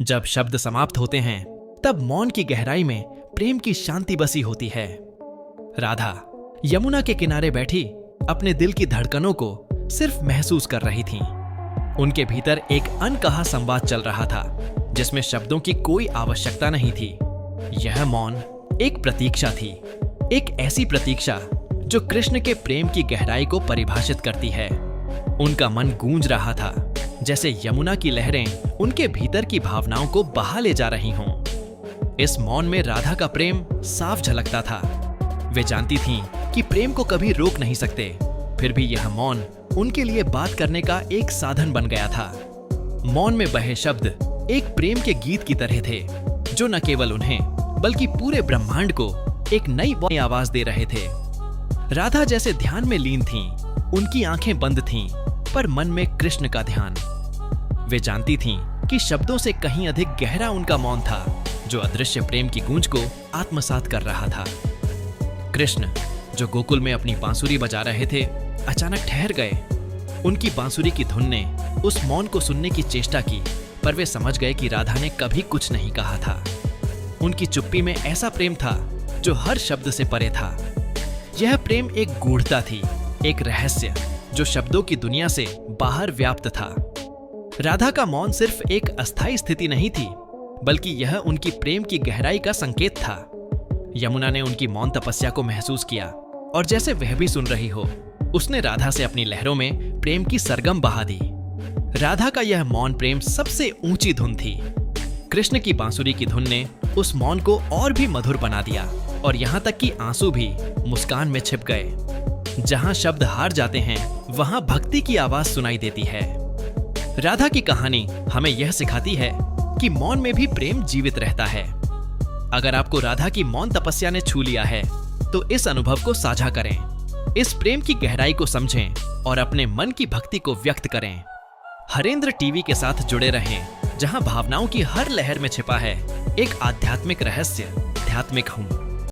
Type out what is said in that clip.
जब शब्द समाप्त होते हैं तब मौन की गहराई में प्रेम की शांति बसी होती है। राधा यमुना के किनारे बैठी अपने दिल की धड़कनों को सिर्फ महसूस कर रही थीं। उनके भीतर एक अनकहा संवाद चल रहा था जिसमें शब्दों की कोई आवश्यकता नहीं थी। यह मौन एक प्रतीक्षा थी, एक ऐसी प्रतीक्षा जो कृष्ण के प्रेम की गहराई को परिभाषित करती है। उनका मन गूंज रहा था जैसे यमुना की लहरें उनके भीतर की भावनाओं को बहा ले जा रही हों। इस मौन में राधा का प्रेम साफ झलकता था। वे जानती थीं कि प्रेम को कभी रोक नहीं सकते, फिर भी यह मौन उनके लिए बात करने का एक साधन बन गया था। मौन में बहे शब्द एक प्रेम के गीत की तरह थे जो न केवल उन्हें बल्कि पूरे ब्रह्मांड को एक नई आवाज दे रहे थे। राधा जैसे ध्यान में लीन थीं, उनकी आंखें बंद थीं, पर मन में कृष्ण का ध्यान। वे जानती थीं कि शब्दों से कहीं अधिक गहरा उनका मौन था जो अदृश्य प्रेम की गूंज को आत्मसात कर रहा था। कृष्ण जो गोकुल में अपनी बांसुरी बजा रहे थे अचानक ठहर गए। उनकी बांसुरी की धुन ने उस मौन को सुनने की चेष्टा की, पर वे समझ गए कि राधा ने कभी कुछ नहीं कहा था। उनकी चुप्पी में ऐसा प्रेम था जो हर शब्द से परे था। यह प्रेम एक गूढ़ता थी, एक रहस्य जो शब्दों की दुनिया से बाहर व्याप्त था। राधा का मौन सिर्फ एक अस्थायी स्थिति नहीं थी, बल्कि यह उनकी प्रेम की गहराई का संकेत था। यमुना ने उनकी मौन तपस्या को महसूस किया और जैसे वह भी सुन रही हो, उसने राधा से अपनी लहरों में प्रेम की सरगम बहा दी। राधा का यह मौन प्रेम सबसे ऊंची धुन थी। कृष्ण की बांसुरी की धुन ने उस मौन को और भी मधुर बना दिया और यहाँ तक कि आंसू भी मुस्कान में छिप गए। जहां शब्द हार जाते हैं वहां भक्ति की आवाज सुनाई देती है। राधा की कहानी हमें यह सिखाती है कि मौन में भी प्रेम जीवित रहता है। अगर आपको राधा की मौन तपस्या ने छू लिया है तो इस अनुभव को साझा करें, इस प्रेम की गहराई को समझें और अपने मन की भक्ति को व्यक्त करें। हरेंद्र टीवी के साथ जुड़े रहें, जहां भावनाओं की हर लहर में छिपा है एक आध्यात्मिक रहस्य। आध्यात्मिक हूं।